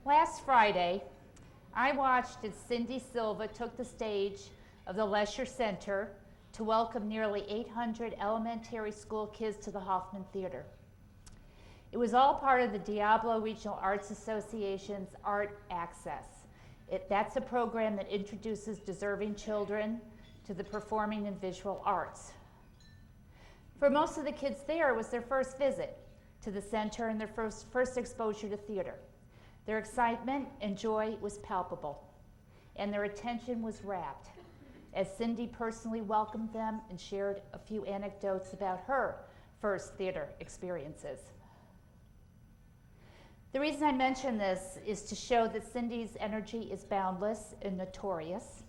Last Friday, I watched as Cindy Silva took the stage of the Leisure Center to welcome nearly 800 elementary school kids to the Hoffman Theater. It was all part of the Diablo Regional Arts Association's Art Access. That's a program that introduces deserving children to the performing and visual arts. For most of the kids there, it was their first visit to the center and their first exposure to theater. Their excitement and joy was palpable, and their attention was rapt, as Cindy personally welcomed them and shared a few anecdotes about her first theater experiences. The reason I mention this is to show that Cindy's energy is boundless and notorious.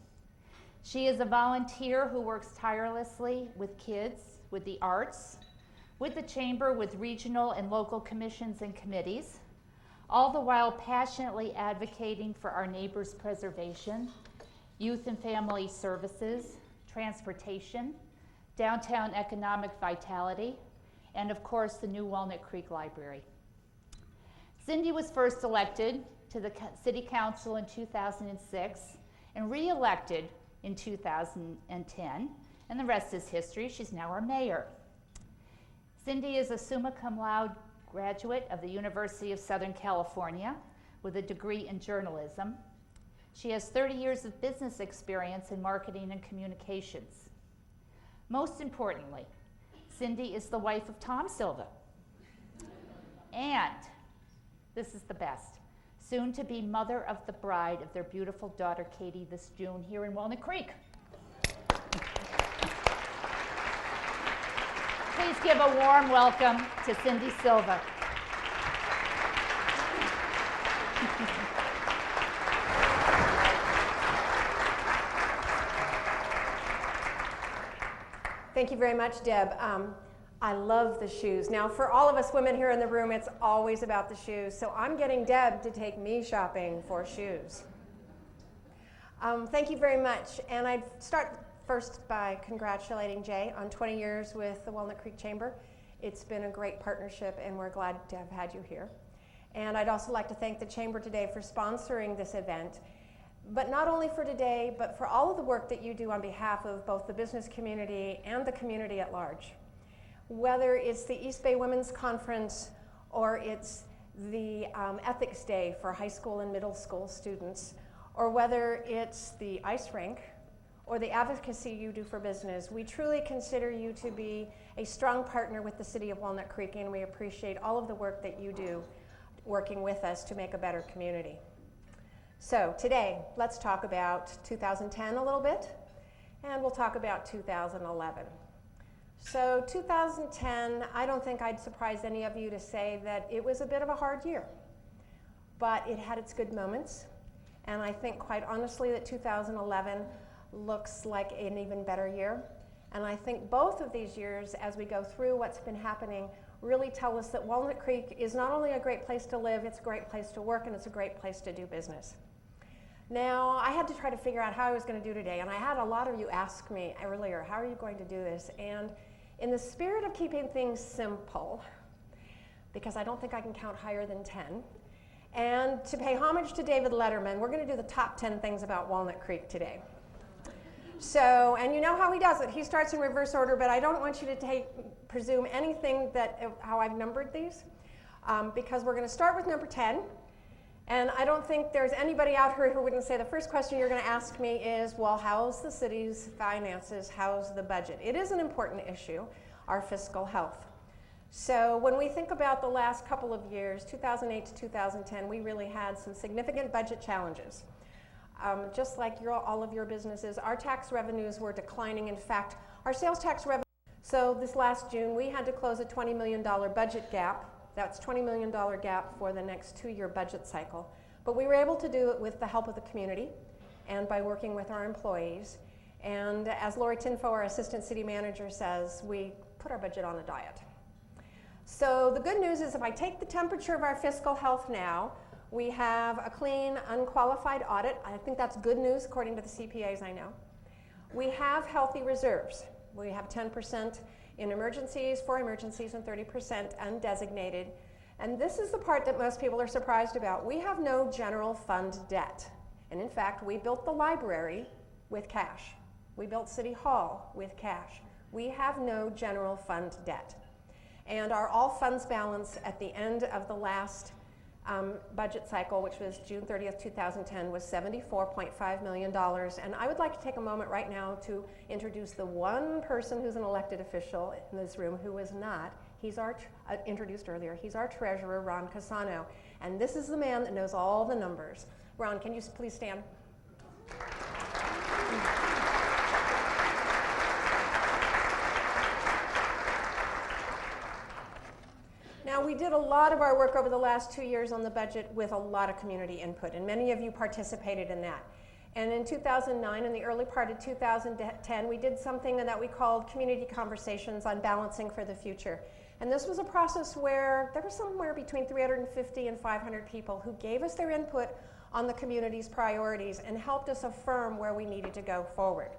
She is a volunteer who works tirelessly with kids, with the arts, with the chamber, with regional and local commissions and committees, all the while passionately advocating for our neighbors' preservation, youth and family services, transportation, downtown economic vitality, and of course the new Walnut Creek Library. Cindy was first elected to the City Council in 2006 and re-elected in 2010, and the rest is history. She's now our mayor. Cindy is a summa cum laude graduate of the University of Southern California with a degree in journalism. She has 30 years of business experience in marketing and communications. Most importantly, Cindy is the wife of Tom Silva. And, this is the best, soon to be mother of the bride of their beautiful daughter Katie this June here in Walnut Creek. Please give a warm welcome to Cindy Silva. Thank you very much, Deb. I love the shoes. Now, for all of us women here in the room, it's always about the shoes, so I'm getting Deb to take me shopping for shoes. Thank you very much, and I'd start first by congratulating Jay on 20 years with the Walnut Creek Chamber. It's been a great partnership, and we're glad to have had you here. And I'd also like to thank the Chamber today for sponsoring this event, but not only for today, but for all of the work that you do on behalf of both the business community and the community at large. Whether it's the East Bay Women's Conference or it's the Ethics Day for high school and middle school students, or whether it's the ice rink or the advocacy you do for business, we truly consider you to be a strong partner with the City of Walnut Creek, and we appreciate all of the work that you do working with us to make a better community. So today, let's talk about 2010 a little bit, and we'll talk about 2011. So 2010, I don't think I'd surprise any of you to say that it was a bit of a hard year, but it had its good moments, and I think quite honestly that 2011 looks like an even better year. And I think both of these years, as we go through what's been happening, really tell us that Walnut Creek is not only a great place to live, it's a great place to work, and it's a great place to do business. Now, I had to try to figure out how I was going to do today, and I had a lot of you ask me earlier, how are you going to do this? And in the spirit of keeping things simple, because I don't think I can count higher than 10, and to pay homage to David Letterman, we're going to do the top 10 things about Walnut Creek today. So, and you know how he does it. He starts in reverse order, but I don't want you to presume anything that how I've numbered these, because we're going to start with number 10. And I don't think there's anybody out here who wouldn't say the first question you're going to ask me is, well, how's the city's finances? How's the budget? It is an important issue, our fiscal health. So when we think about the last couple of years, 2008 to 2010, we really had some significant budget challenges. Just like all of your businesses, our tax revenues were declining. In fact, our sales tax revenue. So this last June, we had to close a $20 million budget gap. That's $20 million gap for the next 2-year budget cycle. But we were able to do it with the help of the community and by working with our employees. And as Lori Tinfo, our assistant city manager, says, we put our budget on a diet. So the good news is if I take the temperature of our fiscal health now, we have a clean, unqualified audit. I think that's good news according to the CPAs I know. We have healthy reserves. We have 10% in emergencies, for emergencies, and 30% undesignated. And this is the part that most people are surprised about. We have no general fund debt. And in fact, we built the library with cash. We built City Hall with cash. We have no general fund debt. And our all funds balance at the end of the last budget cycle, which was June 30th, 2010, was $74.5 million. And I would like to take a moment right now to introduce the one person who's an elected official in this room who is not. He's our, introduced earlier, he's our treasurer, Ron Casano. And this is the man that knows all the numbers. Ron, can you please stand? Now, we did a lot of our work over the last 2 years on the budget with a lot of community input, and many of you participated in that. And in 2009, in the early part of 2010, we did something that we called Community Conversations on Balancing for the Future. And this was a process where there were somewhere between 350 and 500 people who gave us their input on the community's priorities and helped us affirm where we needed to go forward.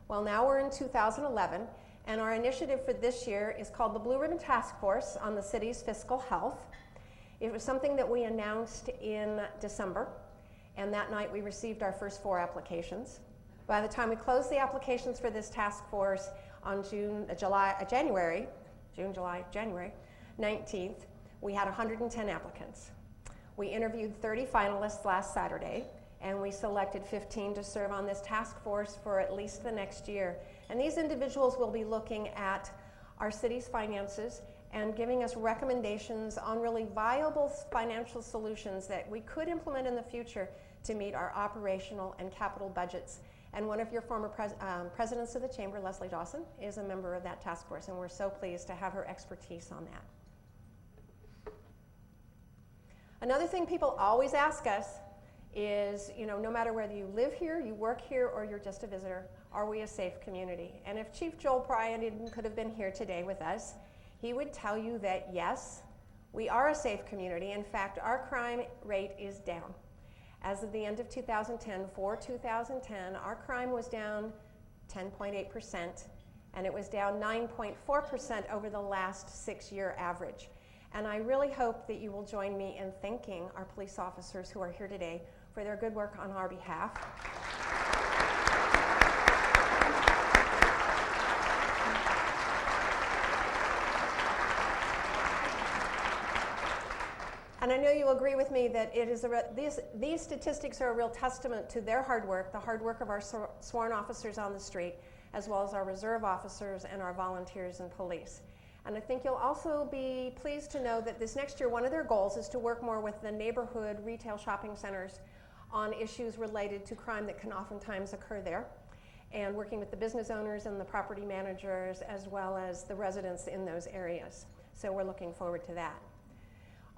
Well, now we're in 2011, and our initiative for this year is called the Blue Ribbon Task Force on the City's Fiscal Health. It was something that we announced in December, and that night we received our first 4 applications. By the time we closed the applications for this task force on January 19th, we had 110 applicants. We interviewed 30 finalists last Saturday, and we selected 15 to serve on this task force for at least the next year. And these individuals will be looking at our city's finances and giving us recommendations on really viable financial solutions that we could implement in the future to meet our operational and capital budgets. And one of your former presidents of the Chamber, Leslie Dawson, is a member of that task force, and we're so pleased to have her expertise on that. Another thing people always ask us is, no matter whether you live here, you work here, or you're just a visitor, are we a safe community? And if Chief Joel Priadin could have been here today with us, he would tell you that yes, we are a safe community. In fact, our crime rate is down. As of the end of 2010, for 2010, our crime was down 10.8%, and it was down 9.4% over the last 6-year average. And I really hope that you will join me in thanking our police officers who are here today for their good work on our behalf. And I know you'll agree with me that it is these statistics are a real testament to their hard work, the hard work of our sworn officers on the street, as well as our reserve officers and our volunteers and police. And I think you'll also be pleased to know that this next year, one of their goals is to work more with the neighborhood retail shopping centers on issues related to crime that can oftentimes occur there, and working with the business owners and the property managers, as well as the residents in those areas. So we're looking forward to that.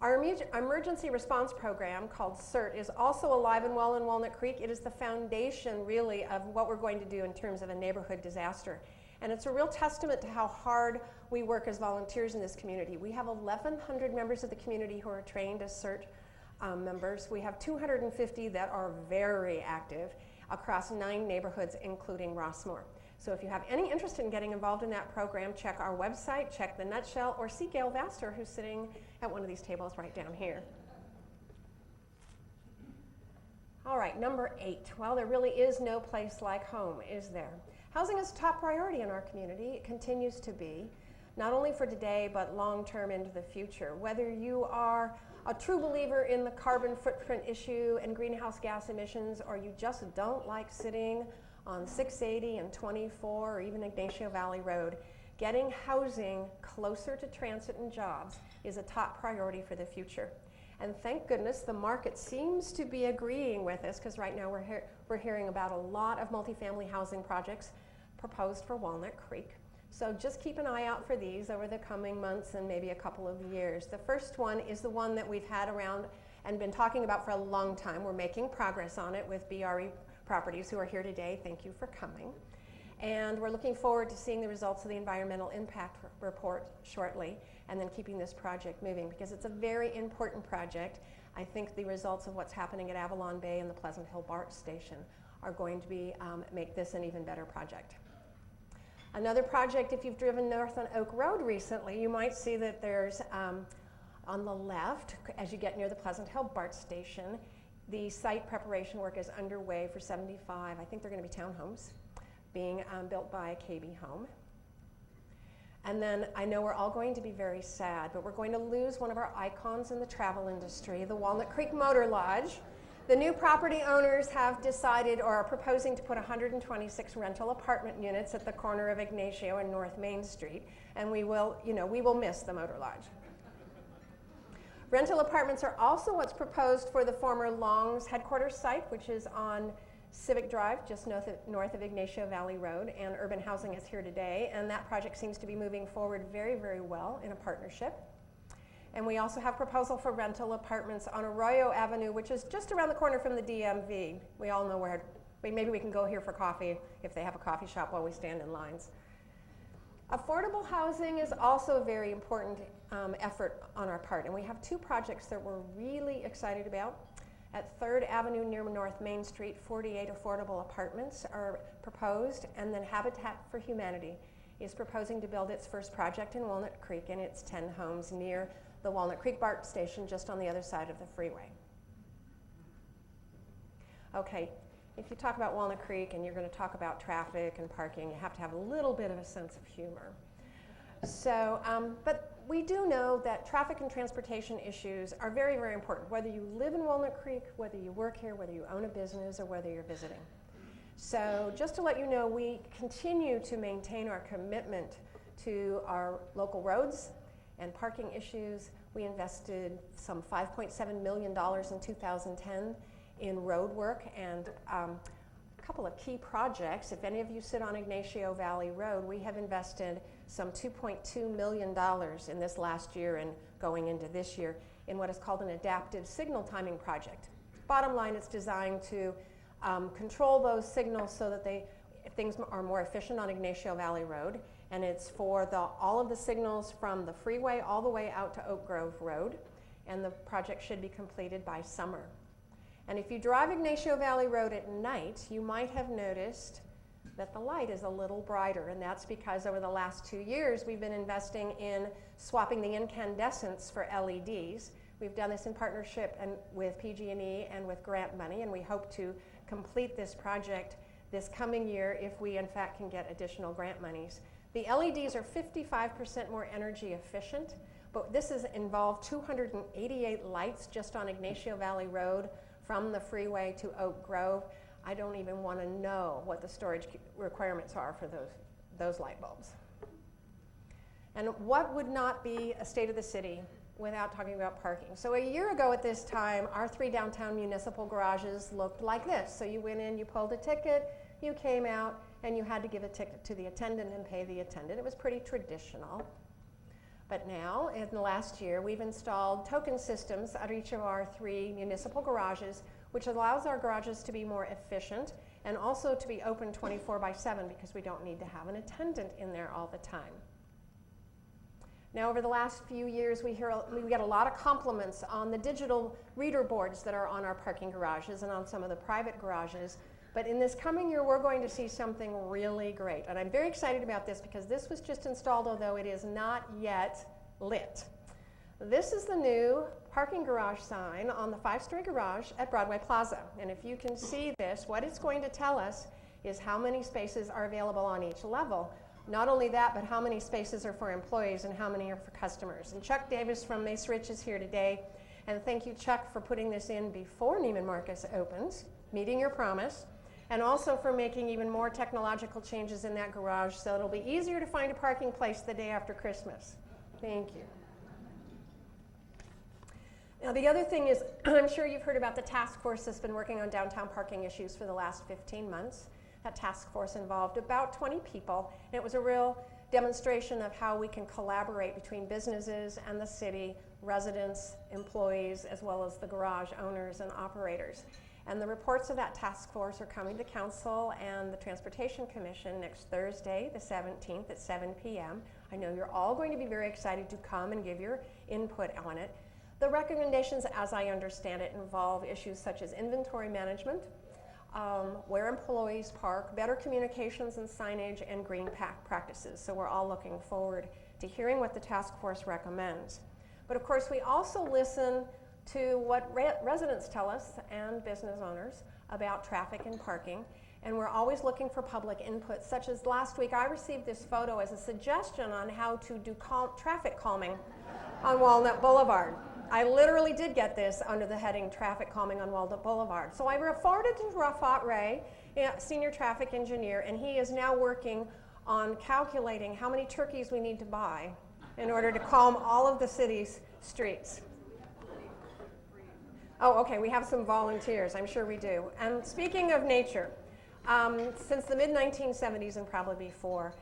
Our emergency response program, called CERT, is also alive and well in Walnut Creek. It is the foundation, really, of what we're going to do in terms of a neighborhood disaster. And it's a real testament to how hard we work as volunteers in this community. We have 1,100 members of the community who are trained as CERT members. We have 250 that are very active across 9 neighborhoods, including Rossmore. So if you have any interest in getting involved in that program, check our website, check the Nutshell, or see Gail Vaster, who's sitting at one of these tables right down here. All right, number 8. Well, there really is no place like home, is there? Housing is a top priority in our community. It continues to be, not only for today, but long-term into the future. Whether you are a true believer in the carbon footprint issue and greenhouse gas emissions, or you just don't like sitting on 680 and 24 or even Ignacio Valley Road, getting housing closer to transit and jobs is a top priority for the future. And thank goodness the market seems to be agreeing with us, because right now we're hearing about a lot of multifamily housing projects proposed for Walnut Creek. So just keep an eye out for these over the coming months and maybe a couple of years. The first one is the one that we've had around and been talking about for a long time. We're making progress on it with BRE Properties, who are here today. Thank you for coming. And we're looking forward to seeing the results of the environmental impact report shortly, and then keeping this project moving, because it's a very important project. I think the results of what's happening at Avalon Bay and the Pleasant Hill BART station are going to be make this an even better project. Another project, if you've driven north on Oak Road recently, you might see that there's On the left, as you get near the Pleasant Hill BART station, the site preparation work is underway for 75, I think they're going to be townhomes, being built by KB Home. And then I know we're all going to be very sad, but we're going to lose one of our icons in the travel industry, the Walnut Creek Motor Lodge. The new property owners have decided or are proposing to put 126 rental apartment units at the corner of Ignacio and North Main Street, and we will miss the Motor Lodge. Rental apartments are also what's proposed for the former Long's headquarters site, which is on Civic Drive, just north of Ignacio Valley Road, and Urban Housing is here today, and that project seems to be moving forward very, very well in a partnership. And we also have proposal for rental apartments on Arroyo Avenue, which is just around the corner from the DMV. We all know where, maybe we can go here for coffee if they have a coffee shop while we stand in lines. Affordable housing is also a very important effort on our part, and we have two projects that we're really excited about. At 3rd Avenue near North Main Street, 48 affordable apartments are proposed, and then Habitat for Humanity is proposing to build its first project in Walnut Creek, and it's 10 homes near the Walnut Creek BART station just on the other side of the freeway. Okay, if you talk about Walnut Creek and you're going to talk about traffic and parking, you have to have a little bit of a sense of humor. So, but we do know that traffic and transportation issues are very, very important, whether you live in Walnut Creek, whether you work here, whether you own a business, or whether you're visiting. So just to let you know, we continue to maintain our commitment to our local roads and parking issues. We invested some $5.7 million in 2010 in road work and a couple of key projects. If any of you sit on Ignacio Valley Road, we have invested some $2.2 million in this last year and going into this year in what is called an adaptive signal timing project. Bottom line, it's designed to control those signals so that things are more efficient on Ignacio Valley Road, and it's for all of the signals from the freeway all the way out to Oak Grove Road, and the project should be completed by summer. And if you drive Ignacio Valley Road at night, you might have noticed that the light is a little brighter, and that's because over the last 2 years we've been investing in swapping the incandescents for LEDs. We've done this in partnership with PG&E and with grant money, and we hope to complete this project this coming year if we in fact can get additional grant monies. The LEDs are 55% more energy efficient, but this has involved 288 lights just on Ignacio Valley Road from the freeway to Oak Grove. I don't even want to know what the storage requirements are for those light bulbs. And what would not be a state of the city without talking about parking? So a year ago at this time, our 3 downtown municipal garages looked like this. So you went in, you pulled a ticket, you came out, and you had to give a ticket to the attendant and pay the attendant. It was pretty traditional. But now, in the last year, we've installed token systems at each of our 3 municipal garages, which allows our garages to be more efficient and also to be open 24/7 because we don't need to have an attendant in there all the time. Now, over the last few years, we get a lot of compliments on the digital reader boards that are on our parking garages and on some of the private garages. But in this coming year, we're going to see something really great. And I'm very excited about this because this was just installed, although it is not yet lit. This is the new parking garage sign on the 5-story garage at Broadway Plaza. And if you can see this, what it's going to tell us is how many spaces are available on each level. Not only that, but how many spaces are for employees and how many are for customers. And Chuck Davis from Mace Rich is here today. And thank you, Chuck, for putting this in before Neiman Marcus opens, meeting your promise, and also for making even more technological changes in that garage so it'll be easier to find a parking place the day after Christmas. Thank you. Now, the other thing is, I'm sure you've heard about the task force that's been working on downtown parking issues for the last 15 months. That task force involved about 20 people, and it was a real demonstration of how we can collaborate between businesses and the city, residents, employees, as well as the garage owners and operators. And the reports of that task force are coming to Council and the Transportation Commission next Thursday, the 17th at 7 p.m. I know you're all going to be very excited to come and give your input on it. The recommendations, as I understand it, involve issues such as inventory management, where employees park, better communications and signage, and green pack practices. So we're all looking forward to hearing what the task force recommends. But of course, we also listen to what residents tell us and business owners about traffic and parking. And we're always looking for public input, such as last week I received this photo as a suggestion on how to do traffic calming on Walnut Boulevard. I literally did get this under the heading traffic calming on Walnut Boulevard. So I forwarded to Rafat Ray, senior traffic engineer, and he is now working on calculating how many turkeys we need to buy in order to calm all of the city's streets. Oh, okay, we have some volunteers, I'm sure we do. And speaking of nature, since the mid-1970s and probably before,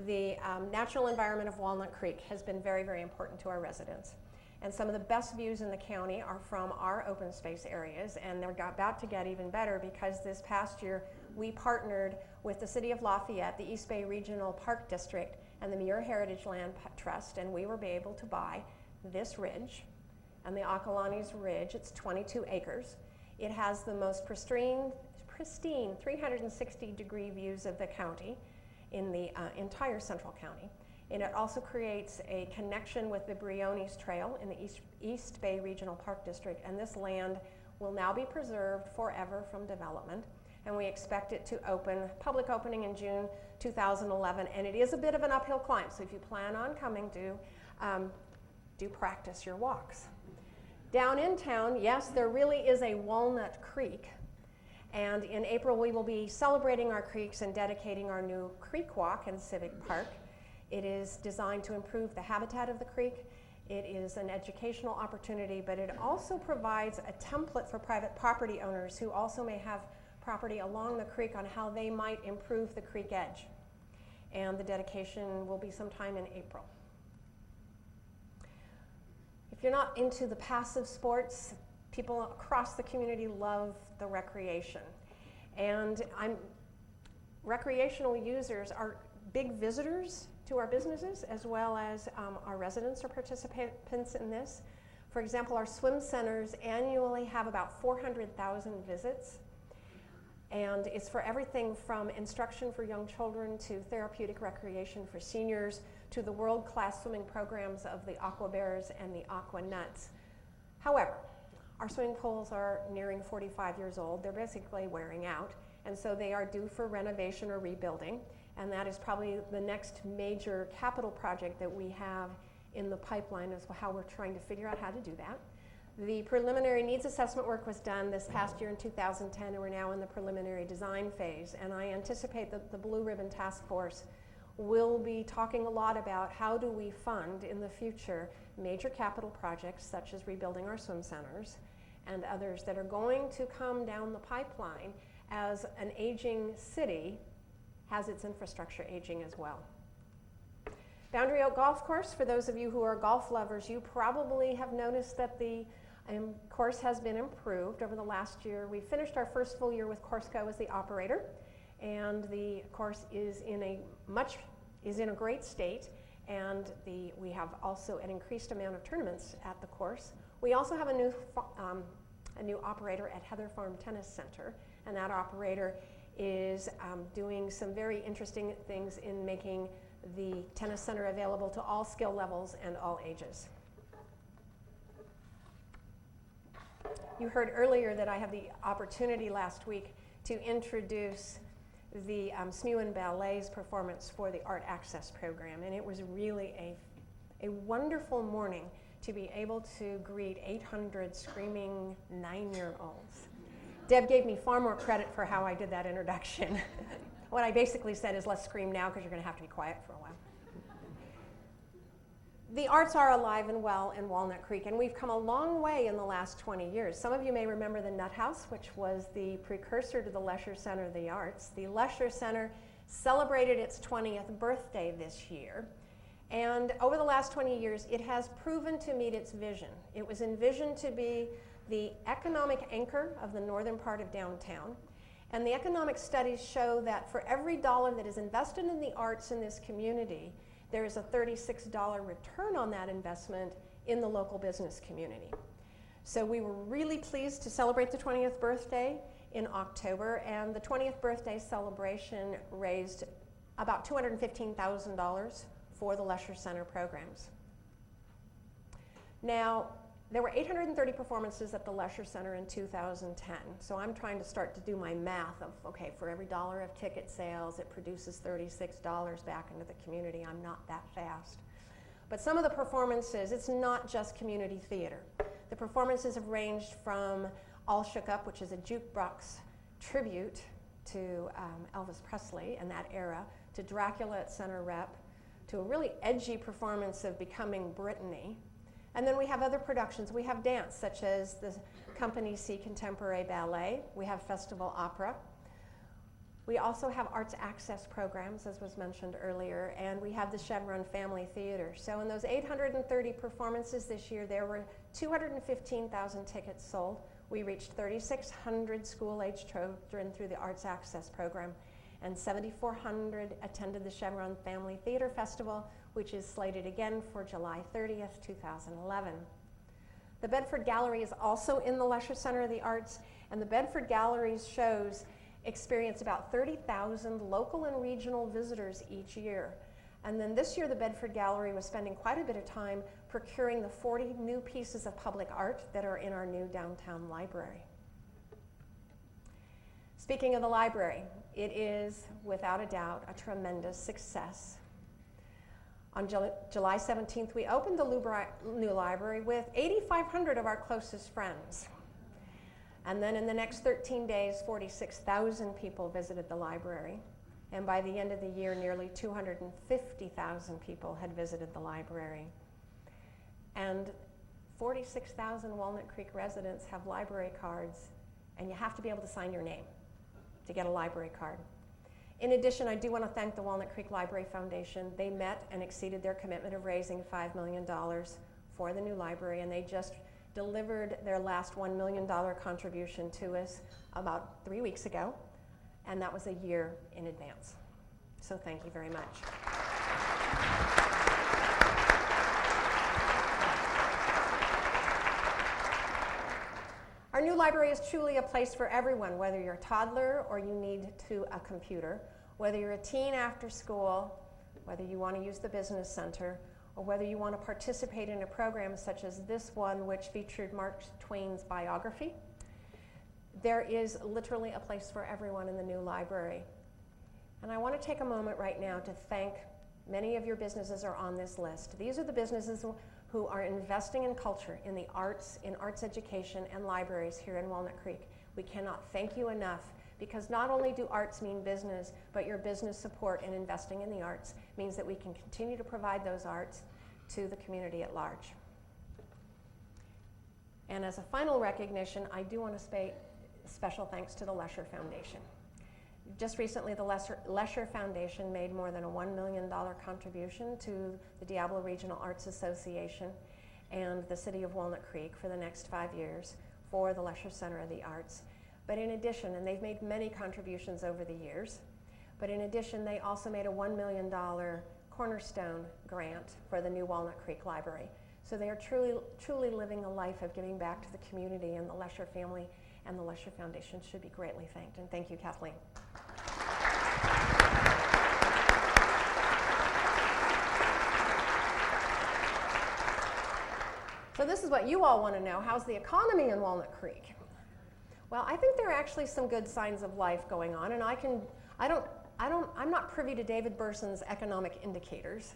the natural environment of Walnut Creek has been very, very important to our residents. And some of the best views in the county are from our open space areas, and they're about to get even better because this past year we partnered with the City of Lafayette, the East Bay Regional Park District, and the Muir Heritage Land Trust, and we were able to buy this ridge, and the Acalanes Ridge. It's 22 acres. It has the most pristine 360-degree views of the county in the entire Central County. And it also creates a connection with the Briones Trail in the East Bay Regional Park District, and this land will now be preserved forever from development. And we expect it to open, public opening in June 2011, and it is a bit of an uphill climb, so if you plan on coming, do practice your walks. Down in town, yes, there really is a Walnut Creek, and in April we will be celebrating our creeks and dedicating our new Creek Walk in Civic Park. It is designed to improve the habitat of the creek. It is an educational opportunity, but it also provides a template for private property owners who also may have property along the creek on how they might improve the creek edge. And the dedication will be sometime in April. If you're not into the passive sports, people across the community love the recreation. And recreational users are big visitors to our businesses, as well as our residents are participants in this. For example, our swim centers annually have about 400,000 visits. And it's for everything from instruction for young children to therapeutic recreation for seniors to the world-class swimming programs of the Aqua Bears and the Aqua Nuts. However, our swimming pools are nearing 45 years old. They're basically wearing out, and so they are due for renovation or rebuilding, and that is probably the next major capital project that we have in the pipeline as how we're trying to figure out how to do that. The preliminary needs assessment work was done this past year in 2010, and we're now in the preliminary design phase, and I anticipate that the Blue Ribbon Task Force will be talking a lot about how do we fund in the future major capital projects such as rebuilding our swim centers and others that are going to come down the pipeline as an aging city has its infrastructure aging as well. Boundary Oak Golf Course, for those of you who are golf lovers, you probably have noticed that the course has been improved over the last year. We finished our first full year with Coursco as the operator, and the course is in a great state, and we have also an increased amount of tournaments at the course. We also have a new operator at Heather Farm Tennis Center, and that operator is doing some very interesting things in making the tennis center available to all skill levels and all ages. You heard earlier that I had the opportunity last week to introduce the SMU Ballet's performance for the Art Access Program, and it was really a wonderful morning to be able to greet 800 screaming 9-year-olds. Deb gave me far more credit for how I did that introduction. What I basically said is, let's scream now because you're going to have to be quiet for a while. The arts are alive and well in Walnut Creek, and we've come a long way in the last 20 years. Some of you may remember the Nut House, which was the precursor to the Lesher Center of the Arts. The Lesher Center celebrated its 20th birthday this year, and over the last 20 years, it has proven to meet its vision. It was envisioned to be the economic anchor of the northern part of downtown, and the economic studies show that for every dollar that is invested in the arts in this community, there is a $36 return on that investment in the local business community. So we were really pleased to celebrate the 20th birthday in October, and the 20th birthday celebration raised about $215,000 for the Lesher Center programs. Now, there were 830 performances at the Leisure Center in 2010, so I'm trying to start to do my math of, okay, for every dollar of ticket sales, it produces $36 back into the community. I'm not that fast. But some of the performances, it's not just community theater. The performances have ranged from All Shook Up, which is a jukebox tribute to Elvis Presley in that era, to Dracula at Center Rep, to a really edgy performance of Becoming Brittany. And then we have other productions. We have dance, such as the Company C Contemporary Ballet. We have festival opera. We also have arts access programs, as was mentioned earlier, and we have the Chevron Family Theater. So in those 830 performances this year, there were 215,000 tickets sold. We reached 3,600 school-age children through the arts access program, and 7,400 attended the Chevron Family Theater Festival, which is slated again for July 30th, 2011. The Bedford Gallery is also in the Leisure Center of the Arts, and the Bedford Gallery's shows experience about 30,000 local and regional visitors each year. And then this year, the Bedford Gallery was spending quite a bit of time procuring the 40 new pieces of public art that are in our new downtown library. Speaking of the library, it is, without a doubt, a tremendous success. On July 17th, we opened the new library with 8,500 of our closest friends. And then in the next 13 days, 46,000 people visited the library. And by the end of the year, nearly 250,000 people had visited the library. And 46,000 Walnut Creek residents have library cards, and you have to be able to sign your name to get a library card. In addition, I do want to thank the Walnut Creek Library Foundation. They met and exceeded their commitment of raising $5 million for the new library, and they just delivered their last $1 million contribution to us about 3 weeks ago, and that was a year in advance. So thank you very much. Our new library is truly a place for everyone, whether you're a toddler or you need a computer, whether you're a teen after school, whether you want to use the business center, or whether you want to participate in a program such as this one, which featured Mark Twain's biography. There is literally a place for everyone in the new library. And I want to take a moment right now to thank many of your businesses are on this list. These are the businesses who are investing in culture, in the arts, in arts education, and libraries here in Walnut Creek. We cannot thank you enough, because not only do arts mean business, but your business support and investing in the arts means that we can continue to provide those arts to the community at large. And as a final recognition, I do want to say special thanks to the Lesher Foundation. Just recently, the Lesher Foundation made more than a $1 million contribution to the Diablo Regional Arts Association and the City of Walnut Creek for the next 5 years for the Lesher Center of the Arts. But in addition, and they've made many contributions over the years, but in addition, they also made a $1 million cornerstone grant for the new Walnut Creek Library. So they are truly living a life of giving back to the community, and the Lesher family and the Lesher Foundation should be greatly thanked. And thank you, Kathleen. So this is what you all want to know. How's the economy in Walnut Creek? Well, I think there are actually some good signs of life going on, and I'm not privy to David Burson's economic indicators,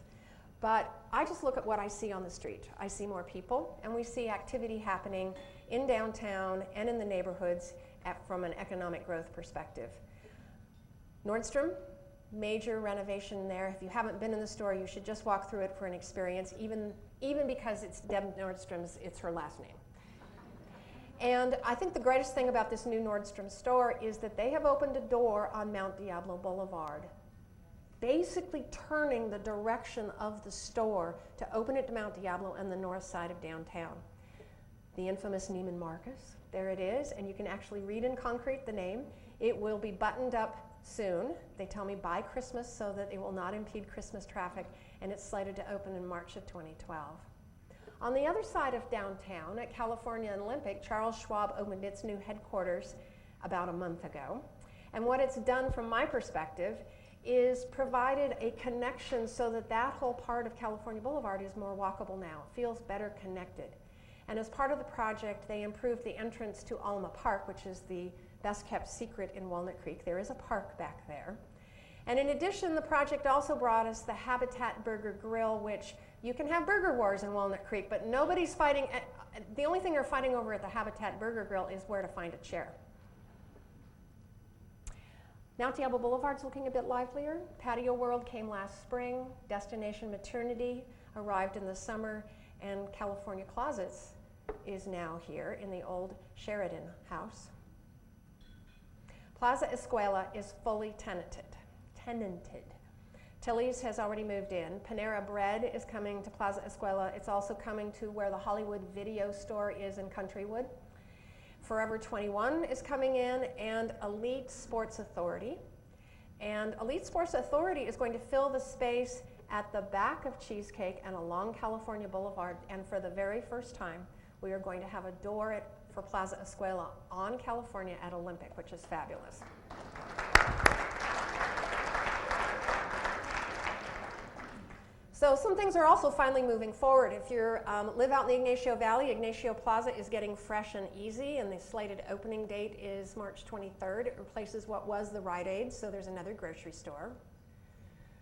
but I just look at what I see on the street. I see more people, and we see activity happening in downtown and in the neighborhoods from an economic growth perspective. Nordstrom, major renovation there. If you haven't been in the store, you should just walk through it for an experience, even because it's Deb Nordstrom's, it's her last name. And I think the greatest thing about this new Nordstrom store is that they have opened a door on Mount Diablo Boulevard, basically turning the direction of the store to open it to Mount Diablo and the north side of downtown. The infamous Neiman Marcus, there it is, and you can actually read in concrete the name. It will be buttoned up soon. They tell me by Christmas so that it will not impede Christmas traffic, and it's slated to open in March of 2012. On the other side of downtown at California and Olympic, Charles Schwab opened its new headquarters about a month ago. And what it's done from my perspective is provided a connection so that that whole part of California Boulevard is more walkable now. It feels better connected. And as part of the project, they improved the entrance to Alma Park, which is the best kept secret in Walnut Creek. There is a park back there. And in addition, the project also brought us the Habitat Burger Grill, which you can have burger wars in Walnut Creek, but nobody's fighting. The only thing they're fighting over at the Habitat Burger Grill is where to find a chair. Mount Diablo Boulevard's looking a bit livelier. Patio World came last spring. Destination Maternity arrived in the summer, and California Closets is now here in the old Sheridan house. Plaza Escuela is fully tenanted. Tilly's has already moved in. Panera Bread is coming to Plaza Escuela. It's also coming to where the Hollywood Video Store is in Countrywood. Forever 21 is coming in, and Elite Sports Authority. And Elite Sports Authority is going to fill the space at the back of Cheesecake and along California Boulevard. And for the very first time, we are going to have a door for Plaza Escuela on California at Olympic, which is fabulous. So some things are also finally moving forward. If you live out in the Ignacio Valley, Ignacio Plaza is getting fresh and easy, and the slated opening date is March 23rd. It replaces what was the Rite Aid, so there's another grocery store.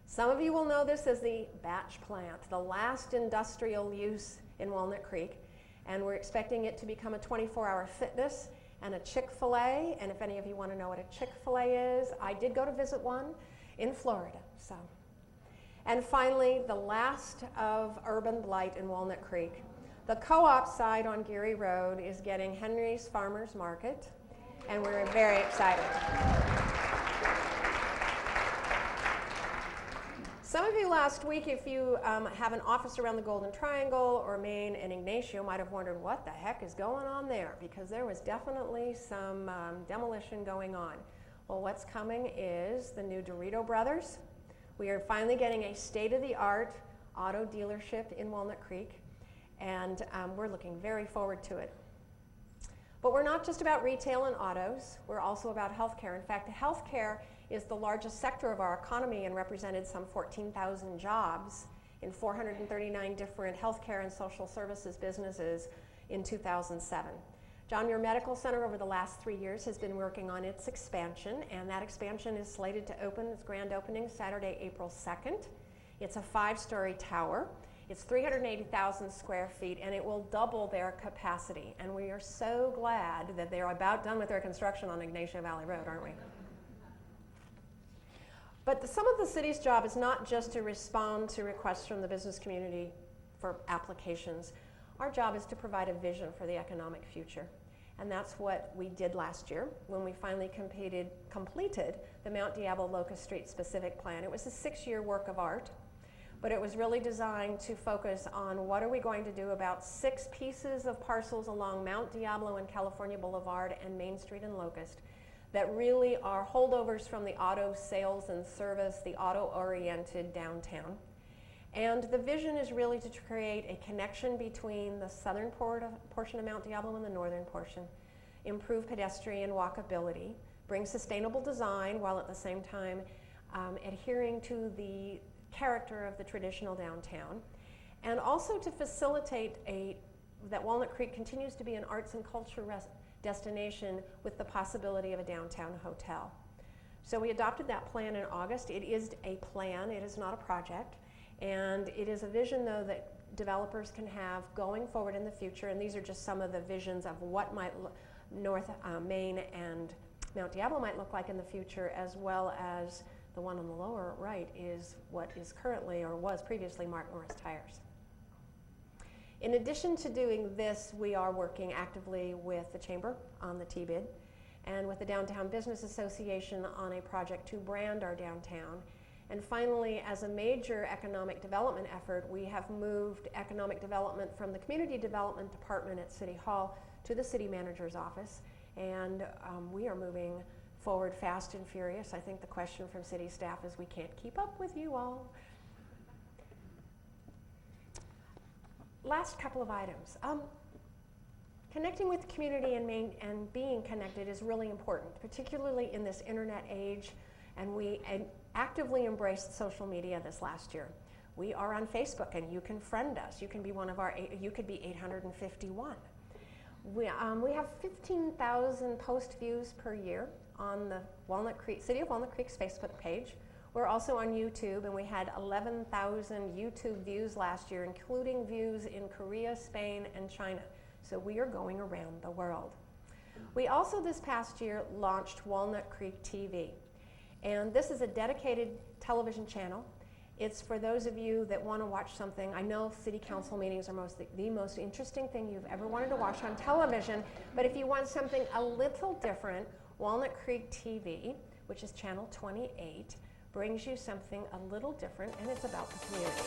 Some of you will know this as the batch plant, the last industrial use in Walnut Creek, and we're expecting it to become a 24-hour fitness and a Chick-fil-A, and if any of you want to know what a Chick-fil-A is, I did go to visit one in Florida, so. And finally, the last of urban blight in Walnut Creek. The co-op side on Geary Road is getting Henry's Farmers Market, and we're very excited. Some of you last week, if you have an office around the Golden Triangle or Maine and Ignacio, might have wondered what the heck is going on there, because there was definitely some demolition going on. Well, what's coming is the new Dorito Brothers. We are finally getting a state-of-the-art auto dealership in Walnut Creek, and we're looking very forward to it. But we're not just about retail and autos, we're also about healthcare. In fact, healthcare is the largest sector of our economy and represented some 14,000 jobs in 439 different healthcare and social services businesses in 2007. John Muir Medical Center over the last 3 years has been working on its expansion, and that expansion is slated to open its grand opening Saturday, April 2nd. It's a 5-story tower. It's 380,000 square feet, and it will double their capacity. And we are so glad that they're about done with their construction on Ignacio Valley Road, aren't we? But some of the city's job is not just to respond to requests from the business community for applications. Our job is to provide a vision for the economic future. And that's what we did last year when we finally completed the Mount Diablo Locust Street specific plan. It was a 6-year work of art, but it was really designed to focus on what are we going to do about 6 pieces of parcels along Mount Diablo and California Boulevard and Main Street and Locust that really are holdovers from the auto sales and service, the auto-oriented downtown. And the vision is really to create a connection between the southern portion of Mount Diablo and the northern portion, improve pedestrian walkability, bring sustainable design while at the same time adhering to the character of the traditional downtown, and also to facilitate that Walnut Creek continues to be an arts and culture destination with the possibility of a downtown hotel. So we adopted that plan in August. It is a plan, it is not a project. And it is a vision, though, that developers can have going forward in the future. And these are just some of the visions of what might North Main and Mount Diablo might look like in the future, as well as the one on the lower right is what is currently or was previously Mark Norris Tires. In addition to doing this, we are working actively with the Chamber on the T-bid and with the Downtown Business Association on a project to brand our downtown. And finally, as a major economic development effort, we have moved economic development from the Community Development Department at City Hall to the City Manager's office. And we are moving forward fast and furious. I think the question from city staff is we can't keep up with you all. Last couple of items. Connecting with the community and being connected is really important, particularly in this internet age And we actively embraced social media this last year. We are on Facebook, and you can friend us. You can be you could be 851. We have 15,000 post views per year on the City of Walnut Creek's Facebook page. We're also on YouTube, and we had 11,000 YouTube views last year, including views in Korea, Spain, and China. So we are going around the world. We also this past year launched Walnut Creek TV. And this is a dedicated television channel. It's for those of you that want to watch something. I know city council meetings are the most interesting thing you've ever wanted to watch on television, but if you want something a little different, Walnut Creek TV, which is channel 28, brings you something a little different, and it's about the community.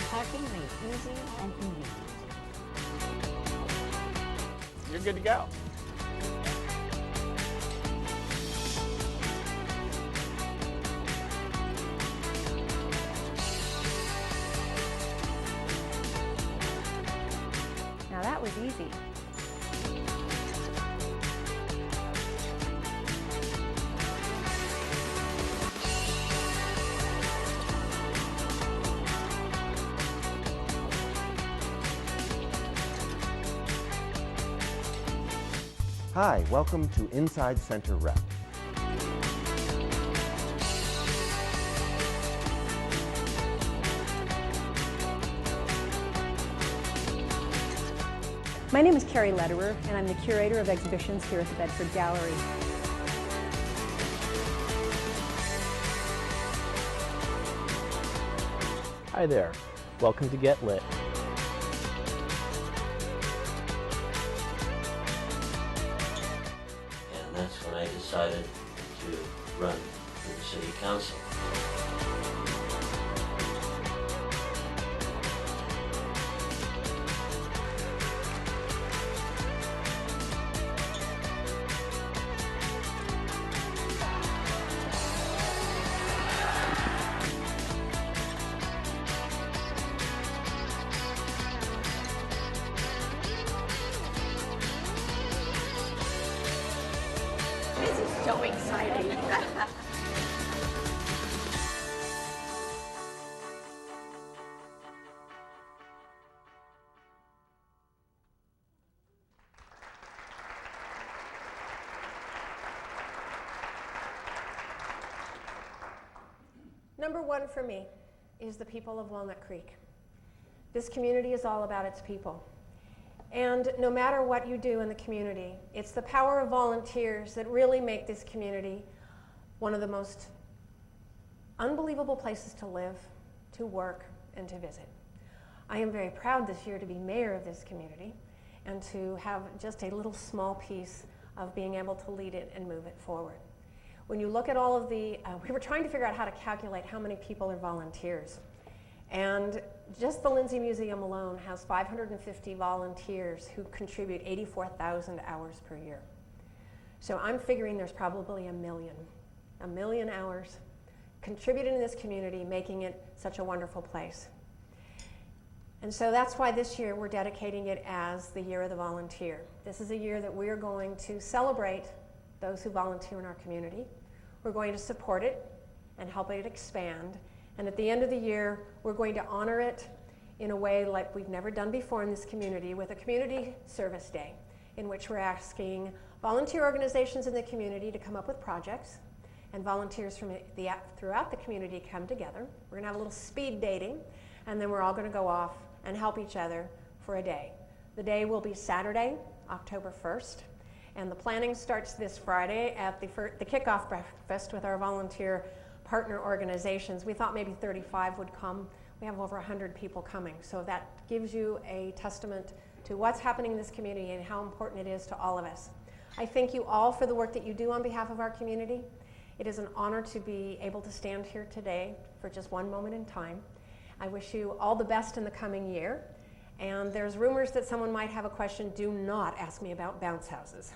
Parking made easy and convenient. You're good to go. Now that was easy. Hi, welcome to Inside Center Rep. My name is Carrie Lederer, and I'm the curator of exhibitions here at the Bedford Gallery. Hi there, welcome to Get Lit. And that's when I decided to run for the city council. This is so exciting. Number one for me is the people of Walnut Creek. This community is all about its people. And no matter what you do in the community, it's the power of volunteers that really make this community one of the most unbelievable places to live, to work, and to visit. I am very proud this year to be mayor of this community and to have just a little small piece of being able to lead it and move it forward. When you look at all of the, we were trying to figure out how to calculate how many people are volunteers. And just the Lindsay Museum alone has 550 volunteers who contribute 84,000 hours per year. So I'm figuring there's probably a million hours contributed in this community, making it such a wonderful place. And so that's why this year we're dedicating it as the Year of the Volunteer. This is a year that we're going to celebrate those who volunteer in our community. We're going to support it and help it expand. And at the end of the year, we're going to honor it in a way like we've never done before in this community with a community service day in which we're asking volunteer organizations in the community to come up with projects, and volunteers from throughout the community come together. We're gonna have a little speed dating, and then we're all gonna go off and help each other for a day. The day will be Saturday, October 1st, and the planning starts this Friday at the kickoff breakfast with our volunteer partner organizations. We thought maybe 35 would come. We have over 100 people coming. So that gives you a testament to what's happening in this community and how important it is to all of us. I thank you all for the work that you do on behalf of our community. It is an honor to be able to stand here today for just one moment in time. I wish you all the best in the coming year. And there's rumors that someone might have a question. Do not ask me about bounce houses.